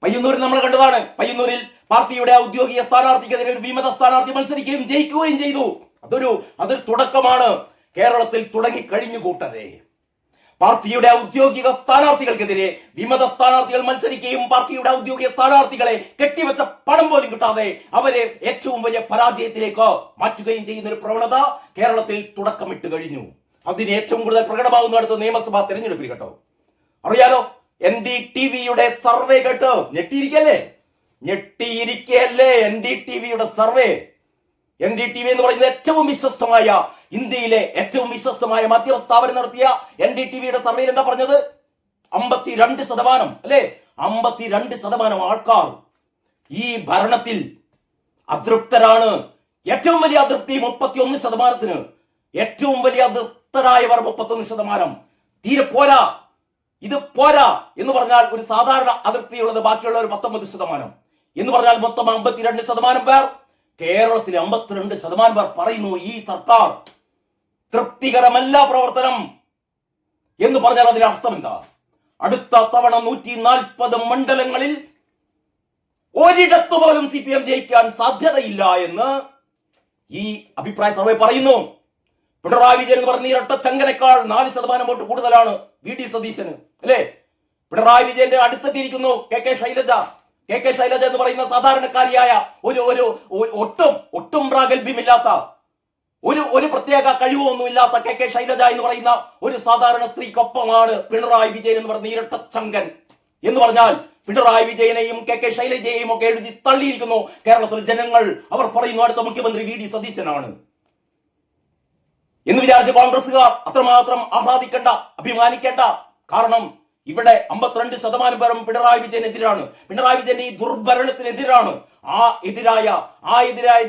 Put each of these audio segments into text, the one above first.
പയ്യന്നൂരിൽ നമ്മൾ കണ്ടതാണ്. പയ്യന്നൂരിൽ പാർട്ടിയുടെ ഔദ്യോഗിക സ്ഥാനാർത്ഥിക്കെതിരെ ഒരു വിമത സ്ഥാനാർത്ഥി മത്സരിക്കുകയും ജയിക്കുകയും ചെയ്തു. അതൊരു തുടക്കമാണ്. കേരളത്തിൽ തുടങ്ങിക്കഴിഞ്ഞു കൂട്ടരെ. പാർട്ടിയുടെ ഔദ്യോഗിക സ്ഥാനാർത്ഥികൾക്കെതിരെ വിമത സ്ഥാനാർത്ഥികൾ മത്സരിക്കുകയും പാർട്ടിയുടെ ഔദ്യോഗിക സ്ഥാനാർത്ഥികളെ കെട്ടിവെച്ച പണം പോലും കിട്ടാതെ അവരെ ഏറ്റവും വലിയ പരാജയത്തിലേക്ക് മാറ്റുകയും ചെയ്യുന്ന ഒരു പ്രവണത കേരളത്തിൽ തുടക്കമിട്ട് കഴിഞ്ഞു. അതിന് ഏറ്റവും കൂടുതൽ പ്രകടമാകുന്ന അടുത്ത നിയമസഭാ തെരഞ്ഞെടുപ്പിൽ കേട്ടോ. അറിയാലോ, NDTVയുടെ സർവേ കേട്ടോ. ഞെട്ടിയിരിക്കല്ലേ NDTVയുടെ സർവേ. NDTV എന്ന് പറയുന്നത് ഏറ്റവും വിശ്വസ്തമായ, ഇന്ത്യയിലെ ഏറ്റവും വിശ്വസ്തമായ മാധ്യമസ്ഥാപനം നടത്തിയ NDTVയുടെ സർവേയിൽ എന്താ പറഞ്ഞത്? 52% അല്ലെ? 52% ആൾക്കാർ ഈ ഭരണത്തിൽ അതൃപ്തരാണ്. ഏറ്റവും വലിയ അതൃപ്തി 31%. ഏറ്റവും വലിയ അതൃപ്തരായവർ 31%. തീരെ പോരാ, ഇത് പോരാ എന്ന് പറഞ്ഞാൽ ഒരു സാധാരണ അതൃപ്തിയുള്ളത് ബാക്കിയുള്ള ഒരു 19% എന്ന് പറഞ്ഞാൽ മൊത്തം 52% പേർ. കേരളത്തിൽ 52% പേർ പറയുന്നു ഈ സർക്കാർ തൃപ്തികരമല്ല പ്രവർത്തനം എന്ന് പറഞ്ഞാൽ അതിന്റെ അർത്ഥം എന്താ? അടുത്ത തവണ 140 മണ്ഡലങ്ങളിൽ ഒരിടത്തു പോലും CPM ജയിക്കാൻ സാധ്യതയില്ല എന്ന് ഈ അഭിപ്രായ സർവേ പറയുന്നു. പിണറായി വിജയൻ എന്ന് പറഞ്ഞ ഇരട്ട ചങ്കനേക്കാൾ 4% വോട്ട് കൂടുതലാണ് VD സതീശന് അല്ലേ? പിണറായി വിജയന്റെ അടുത്തെത്തിയിരിക്കുന്നു KK ശൈലജ. KK ശൈലജ എന്ന് പറയുന്ന സാധാരണക്കാരിയായ ഒരു ഒട്ടും പ്രാഗൽഭ്യമില്ലാത്ത ഒരു പ്രത്യേക കഴിവൊന്നുമില്ലാത്ത KK ശൈലജ എന്ന് പറയുന്ന ഒരു സാധാരണ സ്ത്രീക്കൊപ്പമാണ് പിണറായി വിജയൻ എന്ന് പറയുന്ന ഇരട്ടച്ചങ്കൻ. എന്ന് പറഞ്ഞാൽ പിണറായി വിജയനെയും KK ശൈലജയെയും ഒക്കെ എഴുതി തള്ളിയിരിക്കുന്നു കേരളത്തിലെ ജനങ്ങൾ. അവർ പറയുന്നു അടുത്ത മുഖ്യമന്ത്രി VD സതീശനാണ് എന്ന് വിചാരിച്ച് കോൺഗ്രസുകാർ അത്രമാത്രം ആഹ്ലാദിക്കേണ്ട, അഭിമാനിക്കേണ്ട. കാരണം ഇവിടെ 52% പേരും പിണറായി വിജയനെതിരാണ്. പിണറായി വിജയന്റെ ഈ ദുർഭരണത്തിനെതിരാണ്. ആ എതിരായ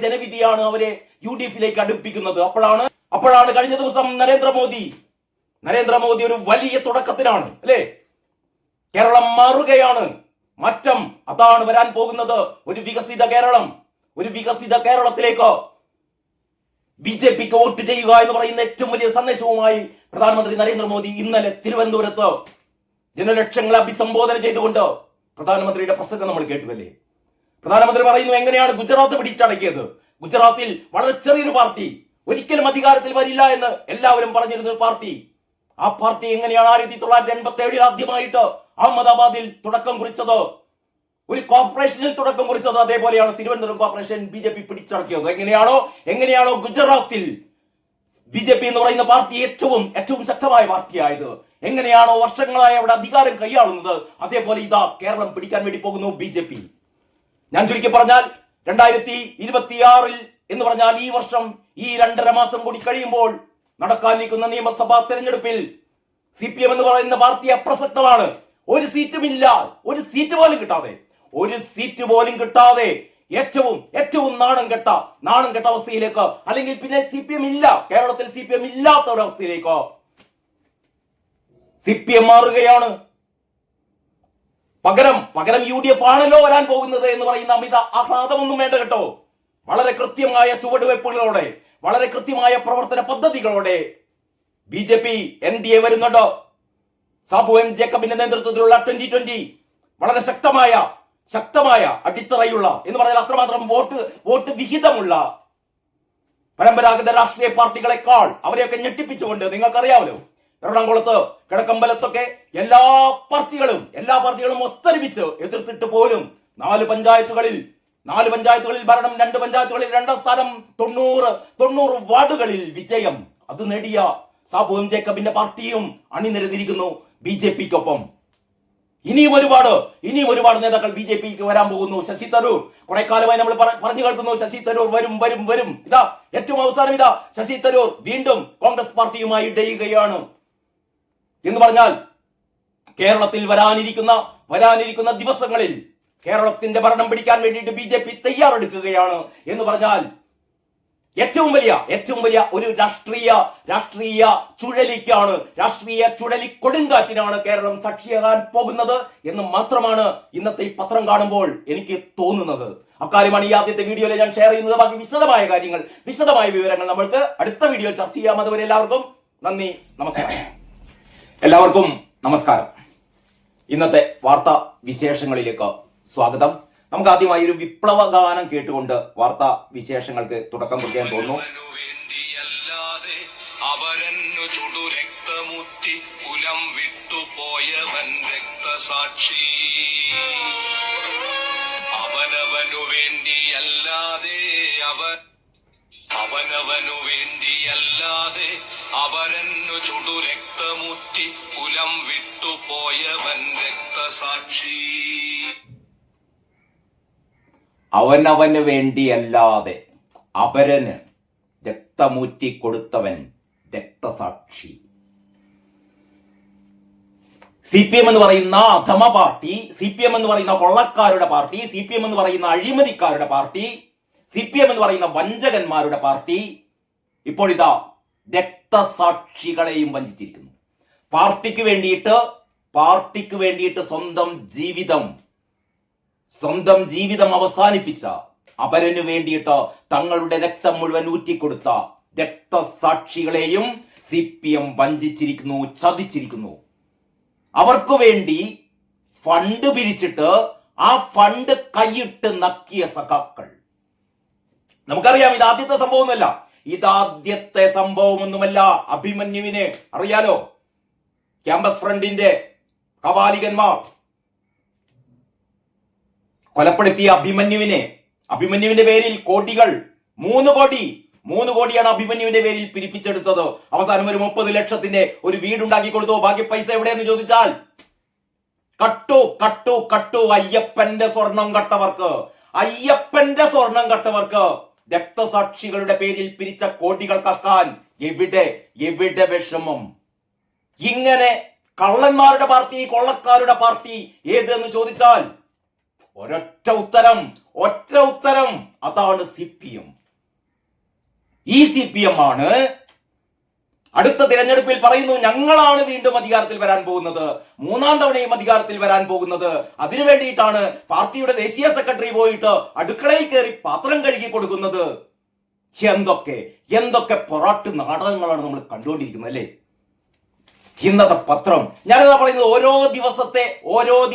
ജനവിധിയാണ് അവരെ UDFിലേക്ക് അടുപ്പിക്കുന്നത്. അപ്പോഴാണ് കഴിഞ്ഞ ദിവസം നരേന്ദ്രമോദി ഒരു വലിയ തുടക്കത്തിനാണ് അല്ലേ? കേരളം മാറുകയാണ്, മാറ്റം അതാണ് വരാൻ പോകുന്നത്. ഒരു വികസിത കേരളത്തിലേക്ക് BJPക്ക് വോട്ട് ചെയ്യുക എന്ന് പറയുന്ന ഏറ്റവും വലിയ സന്ദേശവുമായി പ്രധാനമന്ത്രി നരേന്ദ്രമോദി ഇന്നലെ തിരുവനന്തപുരത്ത് ജനലക്ഷങ്ങളെ അഭിസംബോധന ചെയ്തുകൊണ്ട് പ്രധാനമന്ത്രിയുടെ പ്രസംഗം നമ്മൾ കേട്ടുവല്ലേ? പ്രധാനമന്ത്രി പറയുന്നു എങ്ങനെയാണ് ഗുജറാത്ത് പിടിച്ചടക്കിയത്. ഗുജറാത്തിൽ വളരെ ചെറിയൊരു പാർട്ടി, ഒരിക്കലും അധികാരത്തിൽ വരില്ല എന്ന് എല്ലാവരും പറഞ്ഞിരുന്ന ഒരു പാർട്ടി. ആ പാർട്ടി എങ്ങനെയാണ് 1987 ആദ്യമായിട്ട് അഹമ്മദാബാദിൽ തുടക്കം കുറിച്ചത്, ഒരു കോർപ്പറേഷനിൽ തുടക്കം കുറിച്ചത്. അതേപോലെയാണ് തിരുവനന്തപുരം കോർപ്പറേഷൻ BJP പിടിച്ചടക്കിയത്. എങ്ങനെയാണോ ഗുജറാത്തിൽ BJP എന്ന് പറയുന്ന പാർട്ടി ഏറ്റവും ശക്തമായ പാർട്ടിയായത്, എങ്ങനെയാണോ വർഷങ്ങളായി അവിടെ അധികാരം കൈയാളുന്നത്, അതേപോലെ ഇതാ കേരളം പിടിക്കാൻ വേണ്ടി പോകുന്നു BJP. ഞാൻ ചുരുക്കി പറഞ്ഞാൽ 2026 എന്ന് പറഞ്ഞാൽ ഈ വർഷം ഈ 2.5 മാസം കൂടി കഴിയുമ്പോൾ നടക്കാനിരിക്കുന്ന നിയമസഭാ തെരഞ്ഞെടുപ്പിൽ CPM എന്ന് പറയുന്ന പാർട്ടി അപ്രസക്തമാണ്. ഒരു സീറ്റ് പോലും കിട്ടാതെ ഏറ്റവും നാണം കെട്ട അവസ്ഥയിലേക്ക്, അല്ലെങ്കിൽ പിന്നെ CPM ഇല്ല, കേരളത്തിൽ CPM ഇല്ലാത്ത ഒരവസ്ഥയിലേക്ക് CPM മാറുകയാണ്. പകരം UDF ആണല്ലോ വരാൻ പോകുന്നത് എന്ന് പറയുന്ന അമിത ആഹ്ലാദമൊന്നും വേണ്ട കേട്ടോ. വളരെ കൃത്യമായ ചുവടുവയ്പ്പുകളോടെ, വളരെ കൃത്യമായ പ്രവർത്തന പദ്ധതികളോടെ BJP NDA വരുന്നുണ്ടോ. സാബു M ജേക്കബിന്റെ നേതൃത്വത്തിലുള്ള 2020 വളരെ ശക്തമായ അടിത്തറയുള്ള എന്ന് പറഞ്ഞാൽ അത്രമാത്രം വോട്ട് വിഹിതമുള്ള പരമ്പരാഗത രാഷ്ട്രീയ പാർട്ടികളെക്കാൾ അവരെയൊക്കെ ഞെട്ടിപ്പിച്ചുകൊണ്ട്, നിങ്ങൾക്കറിയാമല്ലോ എറണാകുളത്ത് കിഴക്കമ്പലത്തൊക്കെ എല്ലാ പാർട്ടികളും ഒത്തൊരുമിച്ച് എതിർത്തിട്ട് പോലും 4 പഞ്ചായത്തുകളിൽ ഭരണം, 2 പഞ്ചായത്തുകളിൽ 2ാം സ്ഥാനം, 90 വാർഡുകളിൽ വിജയം അത് നേടിയ സാബു M ജേക്കബിന്റെ പാർട്ടിയും അണിനിരന്നിരിക്കുന്നു BJPക്കൊപ്പം. ഇനിയും ഒരുപാട് നേതാക്കൾ BJPക്ക് വരാൻ പോകുന്നു. ശശി തരൂർ, കുറെ കാലമായി നമ്മൾ പറഞ്ഞു കേൾക്കുന്നു ശശി തരൂർ വരും. ഇതാ ഏറ്റവും അവസാനം ശശി തരൂർ വീണ്ടും കോൺഗ്രസ് പാർട്ടിയുമായി ഇടയുകയാണ്. എന്ന് പറഞ്ഞാൽ കേരളത്തിൽ വരാനിരിക്കുന്ന ദിവസങ്ങളിൽ കേരളത്തിന്റെ ഭരണം പിടിക്കാൻ വേണ്ടിയിട്ട് BJP തയ്യാറെടുക്കുകയാണ് എന്ന് പറഞ്ഞാൽ ഏറ്റവും വലിയ ഒരു രാഷ്ട്രീയ ചുഴലിക്കാണ്, രാഷ്ട്രീയ ചുഴലി കൊടുങ്കാറ്റിനാണ് കേരളം സാക്ഷിയാകാൻ പോകുന്നത് എന്ന് മാത്രമാണ് ഇന്നത്തെ ഈ പത്രം കാണുമ്പോൾ എനിക്ക് തോന്നുന്നത്. അക്കാര്യമാണ് ഈ ആദ്യത്തെ വീഡിയോയിൽ ഞാൻ ഷെയർ ചെയ്യുന്നത്. ബാക്കി വിശദമായ വിവരങ്ങൾ നമ്മൾക്ക് അടുത്ത വീഡിയോ ചർച്ച ചെയ്യാം. അതുവരെ എല്ലാവർക്കും നന്ദി, നമസ്കാരം. ഇന്നത്തെ വാർത്താ വിശേഷങ്ങളിലേക്ക് സ്വാഗതം. നമുക്ക് ആദ്യമായി ഒരു വിപ്ലവ ഗാനം കേട്ടുകൊണ്ട് വാർത്താ വിശേഷങ്ങൾക്ക് തുടക്കം കുറിക്കാൻ തോന്നുന്നു. അവരന്നു ചുടു രക്തമുറ്റി കുലം വിട്ടുപോയവൻ രക്തസാക്ഷി. അവനവനു വേണ്ടിയല്ലാതെ അവരന്നു ചുടു രക്തമുറ്റി കുലം വിട്ടുപോയവൻ രക്തസാക്ഷി. അവനവന് വേണ്ടിയല്ലാതെ അപരന് രക്തമൂറ്റി കൊടുത്തവൻ രക്തസാക്ഷി. CPM എന്ന് പറയുന്ന അധമ പാർട്ടി, CPM എന്ന് പറയുന്ന കൊള്ളക്കാരുടെ പാർട്ടി, CPM എന്ന് പറയുന്ന അഴിമതിക്കാരുടെ പാർട്ടി, CPM എന്ന് പറയുന്ന വഞ്ചകന്മാരുടെ പാർട്ടി ഇപ്പോൾ ഇതാ രക്തസാക്ഷികളെയും വഞ്ചിച്ചിരിക്കുന്നു. പാർട്ടിക്ക് വേണ്ടിയിട്ട് സ്വന്തം ജീവിതം അവസാനിപ്പിച്ച, അപരന് വേണ്ടിയിട്ട് തങ്ങളുടെ രക്തം മുഴുവൻ ഊറ്റിക്കൊടുത്ത രക്തസാക്ഷികളെയും CPM വഞ്ചിച്ചിരിക്കുന്നു, ചതിച്ചിരിക്കുന്നു. അവർക്ക് വേണ്ടി ഫണ്ട് പിരിച്ചിട്ട് ആ ഫണ്ട് കൈയിട്ട് നക്കിയ സഖാക്കൾ. നമുക്കറിയാം, ഇതാദ്യത്തെ സംഭവമൊന്നുമല്ല. അഭിമന്യുവിനെ അറിയാലോ, ക്യാമ്പസ് ഫ്രണ്ടിന്റെ കവാലികന്മാർ കൊലപ്പെടുത്തിയ അഭിമന്യുവിന്റെ പേരിൽ കോടികൾ, 3 കോടിയാണ് അഭിമന്യുവിന്റെ പേരിൽ പിരിപ്പിച്ചെടുത്തത്. അവസാനം ഒരു 30 ലക്ഷത്തിന്റെ ഒരു വീടുണ്ടാക്കി കൊടുത്തു. ബാക്കി പൈസ എവിടെയെന്ന് ചോദിച്ചാൽ കട്ടു അയ്യപ്പന്റെ സ്വർണം കട്ടവർക്ക് രക്തസാക്ഷികളുടെ പേരിൽ പിരിച്ച കോടികൾ കക്കാൻ എവിടെ വിഷമം? ഇങ്ങനെ കള്ളന്മാരുടെ പാർട്ടി, കൊള്ളക്കാരുടെ പാർട്ടി ഏതെന്ന് ചോദിച്ചാൽ ഒറ്റ ഉത്തരം, അതാണ് CPM. ഈ CPM ആണ് അടുത്ത തിരഞ്ഞെടുപ്പിൽ പറയുന്നു, ഞങ്ങളാണ് വീണ്ടും അധികാരത്തിൽ വരാൻ പോകുന്നത്, 3ാം തവണയും അധികാരത്തിൽ വരാൻ പോകുന്നത്. അതിനു വേണ്ടിയിട്ടാണ് പാർട്ടിയുടെ ദേശീയ സെക്രട്ടറി പോയിട്ട് അടുക്കളയിൽ കയറി പാത്രം കഴുകി കൊടുക്കുന്നത്. എന്തൊക്കെ പൊറാട്ട് നാടകങ്ങളാണ് നമ്മൾ കണ്ടുകൊണ്ടിരിക്കുന്നത് അല്ലേ? ഇന്നത്തെ പത്രം, ഞാനിതാ പറയുന്നത്, ഓരോ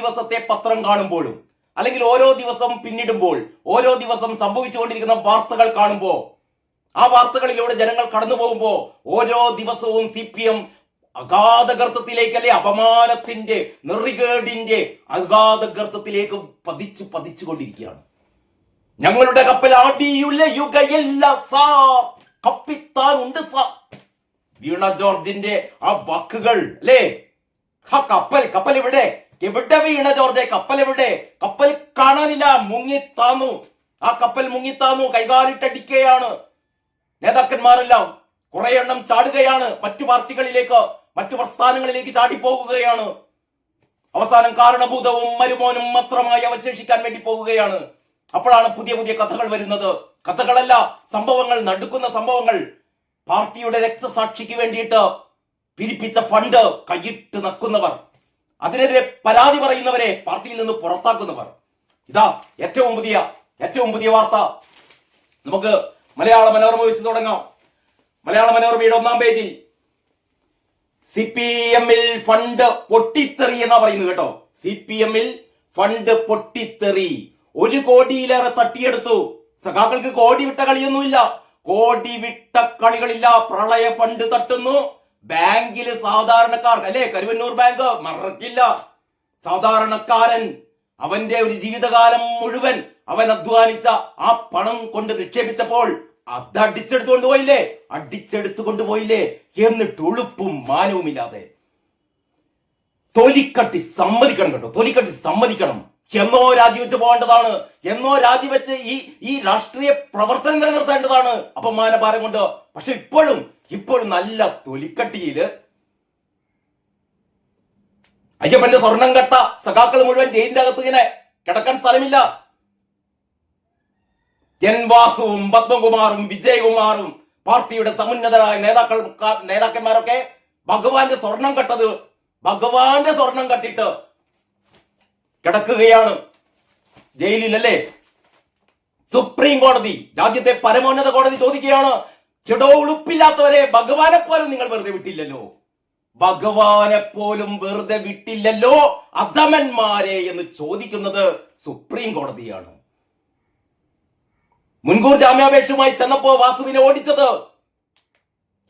ദിവസത്തെ പത്രം കാണുമ്പോഴും, അല്ലെങ്കിൽ ഓരോ ദിവസം പിന്നിടുമ്പോൾ, ഓരോ ദിവസം സംഭവിച്ചുകൊണ്ടിരിക്കുന്ന വാർത്തകൾ കാണുമ്പോൾ, ആ വാർത്തകളിലൂടെ ജനങ്ങൾ കടന്നു പോകുമ്പോ ഓരോ ദിവസവും CPM അഗാധഗർത്തത്തിലേക്ക്, അല്ലെ അപമാനത്തിന്റെ, നെറികേടിന്റെ അഗാധഗർത്തത്തിലേക്ക് പതിച്ചുകൊണ്ടിരിക്കുകയാണ്. ഞങ്ങളുടെ കപ്പൽ ആടിയുലയുകയില്ല സാർ, കപ്പിത്താൻ ഉണ്ട് സാർ. വീണ ജോർജിന്റെ ആ വാക്കുകൾ അല്ലേ? ആ കപ്പൽ എവിടെ വീണ ജോർജ്? കപ്പൽ കാണാനില്ല, മുങ്ങിത്താന്നു. ആ കപ്പൽ മുങ്ങിത്താന്നു, കൈകാലിട്ടടിക്കുകയാണ്. നേതാക്കന്മാരെല്ലാം കുറെ എണ്ണം ചാടുകയാണ്, മറ്റു പാർട്ടികളിലേക്ക്, മറ്റു പ്രസ്ഥാനങ്ങളിലേക്ക് ചാടിപ്പോകുകയാണ്. അവസാനം കാരണഭൂതവും മരുമോനും മാത്രമായി അവശേഷിക്കാൻ വേണ്ടി പോകുകയാണ്. അപ്പോഴാണ് പുതിയ കഥകൾ വരുന്നത്. കഥകളല്ല, സംഭവങ്ങൾ, നടുക്കുന്ന സംഭവങ്ങൾ. പാർട്ടിയുടെ രക്തസാക്ഷിക്ക് വേണ്ടിയിട്ട് പിരിപ്പിച്ച ഫണ്ട് കൈയിട്ട് നക്കുന്നവർ, അതിനെതിരെ പരാതി പറയുന്നവരെ പാർട്ടിയിൽ നിന്ന് പുറത്താക്കുന്നവർ. ഇതാ ഏറ്റവും പുതിയ വാർത്ത. നമുക്ക് മലയാള മനോരമ വെച്ച് തുടങ്ങാം. മലയാള മനോരമയുടെ 1ാം പേജിൽ CPM-ൽ ഫണ്ട് പൊട്ടിത്തെറി എന്നാ പറയുന്നത് കേട്ടോ. CPM-ൽ ഫണ്ട് പൊട്ടിത്തെറി, 1 കോടിയിലേറെ തട്ടിയെടുത്തു. സഖാക്കൾക്ക് കോടി വിട്ട കളിയൊന്നുമില്ല, പ്രളയ ഫണ്ട് തട്ടുന്നു. ബാങ്കില് സാധാരണക്കാർക്ക്, അല്ലെ, കരുവന്നൂർ ബാങ്ക് മറക്കില്ല. സാധാരണക്കാരൻ അവന്റെ ഒരു ജീവിതകാലം മുഴുവൻ അവൻ അധ്വാനിച്ച ആ പണം കൊണ്ട് നിക്ഷേപിച്ചപ്പോൾ അത് അടിച്ചെടുത്തു കൊണ്ടുപോയില്ലേ? എന്നിട്ട് ഉളുപ്പും മാനവുമില്ലാതെ തൊലിക്കട്ടി സമ്മതിക്കണം. എന്നോ രാജിവെച്ച് പോകേണ്ടതാണ്, എന്നോ രാജിവെച്ച് ഈ രാഷ്ട്രീയ പ്രവർത്തനം നിലനിർത്തേണ്ടതാണ് അപമാനഭാരം കൊണ്ട്. പക്ഷെ ഇപ്പോഴും നല്ല തൊലിക്കട്ടിയില് അയ്യപ്പന്റെ സ്വർണം കട്ട സഖാക്കൾ മുഴുവൻ ജയിലിന്റെ അകത്ത് ഇങ്ങനെ കിടക്കാൻ സ്ഥലമില്ല. എൻ വാസുവും പത്മകുമാറും വിജയകുമാറും പാർട്ടിയുടെ സമുന്നതരായ നേതാക്കന്മാരൊക്കെ ഭഗവാന്റെ സ്വർണം കട്ടിട്ട് കിടക്കുകയാണ് ജയിലിലല്ലേ? സുപ്രീം കോടതി, രാജ്യത്തെ പരമോന്നത കോടതി ചോദിക്കുകയാണ്, ഉളുപ്പില്ലാത്തവരെ ഭഗവാനെ പോലും നിങ്ങൾ വെറുതെ വിട്ടില്ലല്ലോ. ഭഗവാനെ പോലും വെറുതെ വിട്ടില്ലല്ലോ അധമന്മാരെ എന്ന് ചോദിക്കുന്നത് സുപ്രീം കോടതിയാണ്. മുൻകൂർ ജാമ്യാപേക്ഷയുമായി ചെന്നപ്പോ വാസുവിനെ ഓടിച്ചത്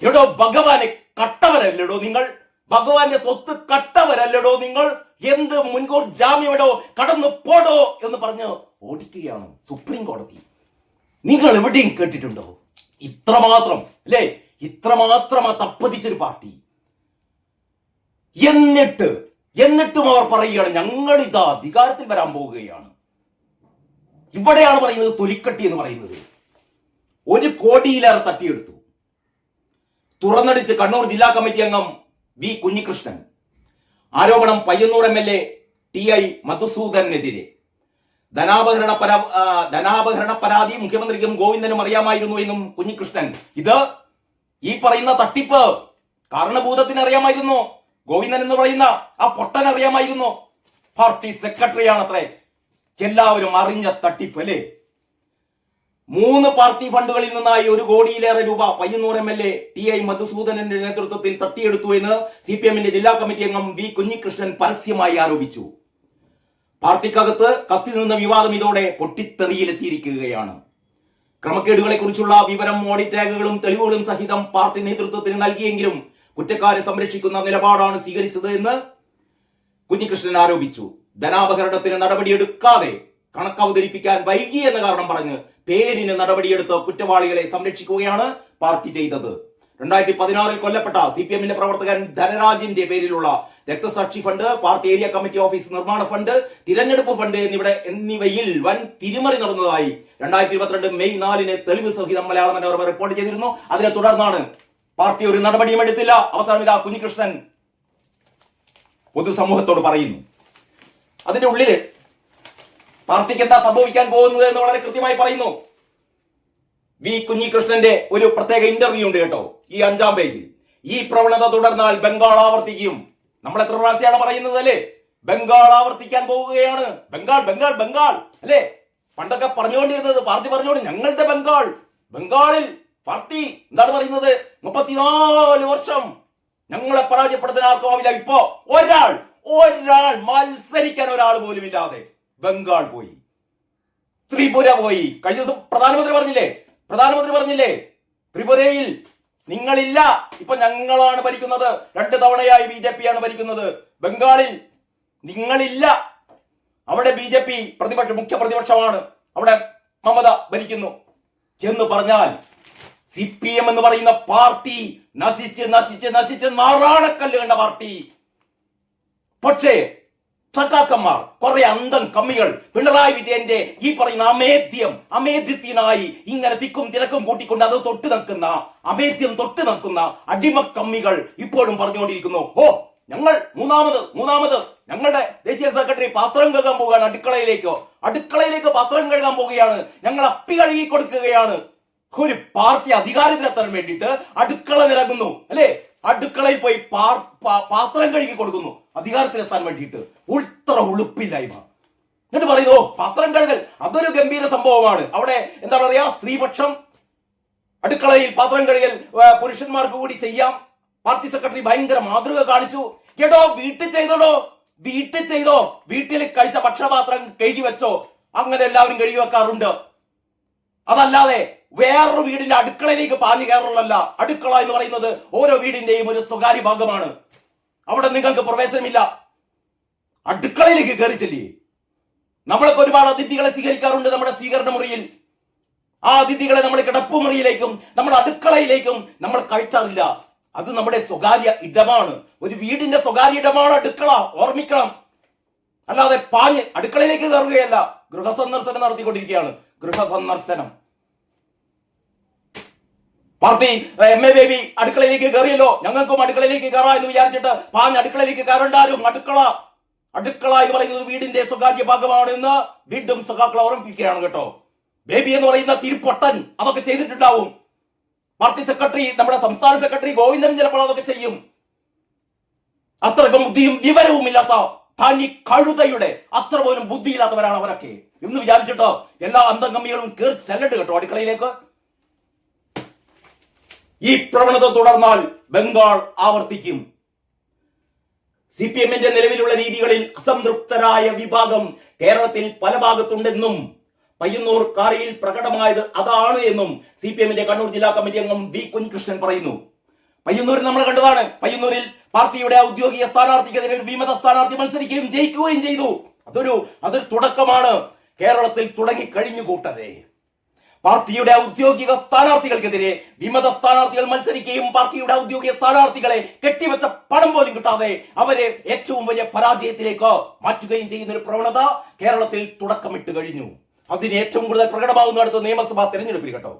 എടോ ഭഗവാനെ കട്ടവരല്ലടോ നിങ്ങൾ, ഭഗവാന്റെ സ്വത്ത് കട്ടവരല്ലടോ നിങ്ങൾ, എന്ത് മുൻകൂർ ജാമ്യമിടോ, കടന്നു പോടോ എന്ന് പറഞ്ഞ് ഓടിക്കുകയാണ് സുപ്രീം കോടതി. നിങ്ങൾ എവിടെയും കേട്ടിട്ടുണ്ടോ ഇത്രമാത്രം അല്ലേ, ഇത്രമാത്രം തപ്പതിച്ചൊരു പാർട്ടി? എന്നിട്ടും അവർ പറയുകയാണ് ഞങ്ങൾ ഇതാ അധികാരത്തിൽ വരാൻ പോവുകയാണ്. ഇവിടെയാണ് പറയുന്നത് തൊലിക്കട്ടി എന്ന് പറയുന്നത്. 1 കോടിയിലേറെ തട്ടിയെടുത്തു. തുറന്നടിച്ച് കണ്ണൂർ ജില്ലാ കമ്മിറ്റി അംഗം വി കുഞ്ഞികൃഷ്ണൻ. ആരോപണം പയ്യന്നൂർ MLA TI മധുസൂദനെതിരെ. ധനാപഹരണ പരാതി മുഖ്യമന്ത്രിക്കും ഗോവിന്ദനും അറിയാമായിരുന്നു എന്നും കുഞ്ഞികൃഷ്ണൻ. ഇത് ഈ പറയുന്ന തട്ടിപ്പ് കാരണഭൂതത്തിന് അറിയാമായിരുന്നു. ഗോവിന്ദൻ എന്ന് പറയുന്ന ആ പൊട്ടൻ അറിയാമായിരുന്നു. പാർട്ടി സെക്രട്ടറിയാണത്രേ. എല്ലാവരും അറിഞ്ഞ തട്ടിപ്പ് അല്ലേ. 3 പാർട്ടി ഫണ്ടുകളിൽ നിന്നായി 1 കോടിയിലേറെ രൂപ പയ്യന്നൂർ MLA TI മധുസൂദനന്റെ നേതൃത്വത്തിൽ തട്ടിയെടുത്തു എന്ന് CPM ജില്ലാ കമ്മിറ്റി അംഗം വി കുഞ്ഞികൃഷ്ണൻ പരസ്യമായി ആരോപിച്ചു. പാർട്ടിക്കകത്ത് കത്തി നിന്ന വിവാദം ഇതോടെ പൊട്ടിത്തെറിയിലെത്തിയിരിക്കുകയാണ്. ക്രമക്കേടുകളെ കുറിച്ചുള്ള വിവരം ഓഡിറ്റ് രേഖകളും തെളിവുകളും സഹിതം പാർട്ടി നേതൃത്വത്തിന് നൽകിയെങ്കിലും കുറ്റക്കാരെ സംരക്ഷിക്കുന്ന നിലപാടാണ് സ്വീകരിച്ചത് എന്ന് കുഞ്ഞികൃഷ്ണൻ ആരോപിച്ചു. ധനാപഹരണത്തിന് നടപടിയെടുക്കാതെ കണക്ക് അവതരിപ്പിക്കാൻ വൈകി എന്ന കാരണം പറഞ്ഞ് പേരിന് നടപടിയെടുത്ത് കുറ്റവാളികളെ സംരക്ഷിക്കുകയാണ് പാർട്ടി ചെയ്തത്. 2016 കൊല്ലപ്പെട്ട CPM പ്രവർത്തകൻ ധനരാജിന്റെ പേരിലുള്ള രക്തസാക്ഷി fund, party area committee office നിർമ്മാണ ഫണ്ട്, തിരഞ്ഞെടുപ്പ് ഫണ്ട് എന്നിവയിൽ വൻ തിരിമറി നടന്നതായി 2022 മെയ് 4 തെളിവ് സഹിതം മലയാള മനോരമ റിപ്പോർട്ട് ചെയ്തിരുന്നു. അതിനെ തുടർന്നാണ് പാർട്ടി ഒരു നടപടിയും എടുത്തില്ല. അവസാനം ഇതാ കുഞ്ഞികൃഷ്ണൻ പൊതുസമൂഹത്തോട് പറയുന്നു. അതിന്റെ ഉള്ളില് പാർട്ടിക്ക് എന്താ സംഭവിക്കാൻ പോകുന്നത് എന്ന് വളരെ കൃത്യമായി പറയുന്നു. വി കുഞ്ഞികൃഷ്ണന്റെ ഒരു പ്രത്യേക ഇന്റർവ്യൂ ഉണ്ട് കേട്ടോ, ഈ 5-ാം പേജിൽ. ഈ പ്രവണത തുടർന്നാൽ ബംഗാൾ ആവർത്തിക്കും. നമ്മൾ എത്ര പ്രാവശ്യമാണ് പറയുന്നത് അല്ലേ, ബംഗാൾ ആവർത്തിക്കാൻ പോവുകയാണ്. ബംഗാൾ അല്ലേ, പണ്ടൊക്കെ പറഞ്ഞുകൊണ്ടിരുന്നത് പാർട്ടി പറഞ്ഞുകൊണ്ട് ഞങ്ങളുടെ ബംഗാളിൽ പാർട്ടി എന്താണ് പറയുന്നത്, 34 വർഷം ഞങ്ങളെ പരാജയപ്പെടുത്താൻ ആർക്കും ആവില്ല. ഇപ്പോ ഒരാൾ മത്സരിക്കാൻ ഒരാൾ പോലും ഇല്ലാതെ ബംഗാൾ പോയി, ത്രിപുര പോയി. കഴിഞ്ഞ ദിവസം പ്രധാനമന്ത്രി പറഞ്ഞില്ലേ ത്രിപുരയിൽ നിങ്ങളില്ല, ഇപ്പൊ ഞങ്ങളാണ് ഭരിക്കുന്നത്. 2 തവണയായി BJP ആണ് ഭരിക്കുന്നത്. ബംഗാളിൽ നിങ്ങളില്ല, അവിടെ BJP മുഖ്യ പ്രതിപക്ഷമാണ്, അവിടെ മമത ഭരിക്കുന്നു എന്ന് പറഞ്ഞാൽ CPM എന്ന് പറയുന്ന പാർട്ടി നശിച്ച് നാറാണക്കല്ല് കണ്ട പാർട്ടി. പക്ഷേ സഖാക്കന്മാർ, കുറെ അന്തം കമ്മികൾ, പിണറായി വിജയന്റെ ഈ പറയുന്ന അമേദ്യത്തിനായി ഇങ്ങനെ തിക്കും തിരക്കും കൂട്ടിക്കൊണ്ട് അത് അമേദ്യം തൊട്ട് നിൽക്കുന്ന അടിമക്കമ്മികൾ ഇപ്പോഴും പറഞ്ഞുകൊണ്ടിരിക്കുന്നു, ഓ ഞങ്ങൾ മൂന്നാമത് ഞങ്ങളുടെ ദേശീയ സെക്രട്ടറി പാത്രം കഴുകാൻ പോവുകയാണ്, അടുക്കളയിലേക്ക് പാത്രം കഴുകാൻ പോവുകയാണ്, ഞങ്ങൾ അപ്പി കഴുകി കൊടുക്കുകയാണ്. ഒരു പാർട്ടി അധികാരത്തിലെത്താൻ വേണ്ടിയിട്ട് അടുക്കള നിരങ്ങുന്നു അല്ലെ, അടുക്കളയിൽ പോയി പാത്രം കഴുകി കൊടുക്കുന്നു അധികാരത്തിലെത്താൻ വേണ്ടിയിട്ട്. ഉൾത്ര ഉളുപ്പില്ലായ്മ. എന്നിട്ട് പറയുന്നു പാത്രം കഴുകൽ അതൊരു ഗംഭീര സംഭവമാണ്. അവിടെ എന്താ പറയാ, സ്ത്രീപക്ഷം അടുക്കളയിൽ പാത്രം കഴുകൽ പുരുഷന്മാർക്ക് കൂടി ചെയ്യാം. പാർട്ടി സെക്രട്ടറി ഭയങ്കര മാതൃക കാണിച്ചു. കേട്ടോ, വീട്ടിൽ ചെയ്തോ, വീട്ടിൽ കഴിച്ച ഭക്ഷണപാത്രം കഴുകി വെച്ചോ, അങ്ങനെ എല്ലാവരും കഴുകി വെക്കാറുണ്ട്. അതല്ലാതെ വേറൊരു വീടിന്റെ അടുക്കളയിലേക്ക് പാഞ്ഞു കയറുള്ളല്ല. അടുക്കള എന്ന് പറയുന്നത് ഓരോ വീടിന്റെയും ഒരു സ്വകാര്യ ഭാഗമാണ്. അവിടെ നിങ്ങൾക്ക് പ്രവേശനമില്ല. അടുക്കളയിലേക്ക് കയറി ചെല്ലിയേ. നമ്മളൊക്കെ ഒരുപാട് അതിഥികളെ സ്വീകരിക്കാറുണ്ട് നമ്മുടെ സ്വീകരണ മുറിയിൽ. ആ അതിഥികളെ നമ്മൾ കിടപ്പുമുറിയിലേക്കും നമ്മുടെ അടുക്കളയിലേക്കും നമ്മൾ കയറ്റാറില്ല. അത് നമ്മുടെ സ്വകാര്യ ഇടമാണ്. ഒരു വീടിന്റെ സ്വകാര്യ ഇടമാണ് അടുക്കള, ഓർമ്മിക്കണം. അല്ലാതെ പാഞ്ഞ് അടുക്കളയിലേക്ക് കയറുകയല്ല. ഗൃഹസന്ദർശനം നടത്തിക്കൊണ്ടിരിക്കുകയാണ്. ഗൃഹസന്ദർശനം. പാർട്ടി MA ബേബി അടുക്കളയിലേക്ക് കയറിയല്ലോ, ഞങ്ങൾക്കും അടുക്കളയിലേക്ക് കയറാം എന്ന് വിചാരിച്ചിട്ട് പാഞ്ഞ് അടുക്കളയിലേക്ക് കയറണ്ടാരും. അടുക്കള എന്ന് പറയുന്നത് ഒരു വീടിന്റെ സ്വകാര്യ ഭാഗമാണ് എന്ന് വീണ്ടും സഖാക്കളെ ഓർമ്മിപ്പിക്കുകയാണ് കേട്ടോ. ബേബി എന്ന് പറയുന്ന തിരുപ്പൊട്ടൻ അതൊക്കെ ചെയ്തിട്ടുണ്ടാവും. പാർട്ടി സെക്രട്ടറി, നമ്മുടെ സംസ്ഥാന സെക്രട്ടറി ഗോവിന്ദൻ ചിലപ്പോൾ അതൊക്കെ ചെയ്യും. അത്രക്കും ബുദ്ധിയും വിവരവും ഇല്ലാത്ത താനി കഴുതയുടെ അത്ര പോലും ബുദ്ധിയില്ലാത്തവരാണ് അവരൊക്കെ എന്ന് വിചാരിച്ചിട്ടോ എല്ലാ അന്തംഗമ്മികളും കയറി ചെല്ലണ്ട് കേട്ടോ അടുക്കളയിലേക്ക്. ഈ പ്രവണത തുടർന്നാൽ ബംഗാൾ ആവർത്തിക്കും. CPM-ന്റെ നിലവിലുള്ള രീതികളിൽ അസംതൃപ്തരായ വിഭാഗം കേരളത്തിൽ പല ഭാഗത്തുണ്ടെന്നും പയ്യന്നൂർ കാറിയിൽ പ്രകടമായത് അതാണ് എന്നും CPM-ന്റെ കണ്ണൂർ ജില്ലാ കമ്മിറ്റി അംഗം വി കുഞ്ഞികൃഷ്ണൻ പറയുന്നു. പയ്യന്നൂരിൽ നമ്മൾ കണ്ടതാണ്. പയ്യന്നൂരിൽ പാർട്ടിയുടെ ഔദ്യോഗിക സ്ഥാനാർത്ഥിക്കെതിരെ ഒരു വിമത സ്ഥാനാർത്ഥി മത്സരിക്കുകയും ജയിക്കുകയും ചെയ്തു. അതൊരു തുടക്കമാണ്. കേരളത്തിൽ തുടങ്ങിക്കഴിഞ്ഞു കൂട്ടരെ. പാർട്ടിയുടെ ഔദ്യോഗിക സ്ഥാനാർത്ഥികൾക്കെതിരെ വിമത സ്ഥാനാർത്ഥികൾ മത്സരിക്കുകയും പാർട്ടിയുടെ ഔദ്യോഗിക സ്ഥാനാർത്ഥികളെ കെട്ടിവെച്ച പണം പോലും കിട്ടാതെ അവരെ ഏറ്റവും വലിയ പരാജയത്തിലേക്ക് മാറ്റുകയും ചെയ്യുന്ന ഒരു പ്രവണത കേരളത്തിൽ തുടക്കമിട്ട് കഴിഞ്ഞു. അതിന് ഏറ്റവും കൂടുതൽ പ്രകടമാകുന്ന അടുത്ത നിയമസഭാ തെരഞ്ഞെടുപ്പിൽ കേട്ടോ.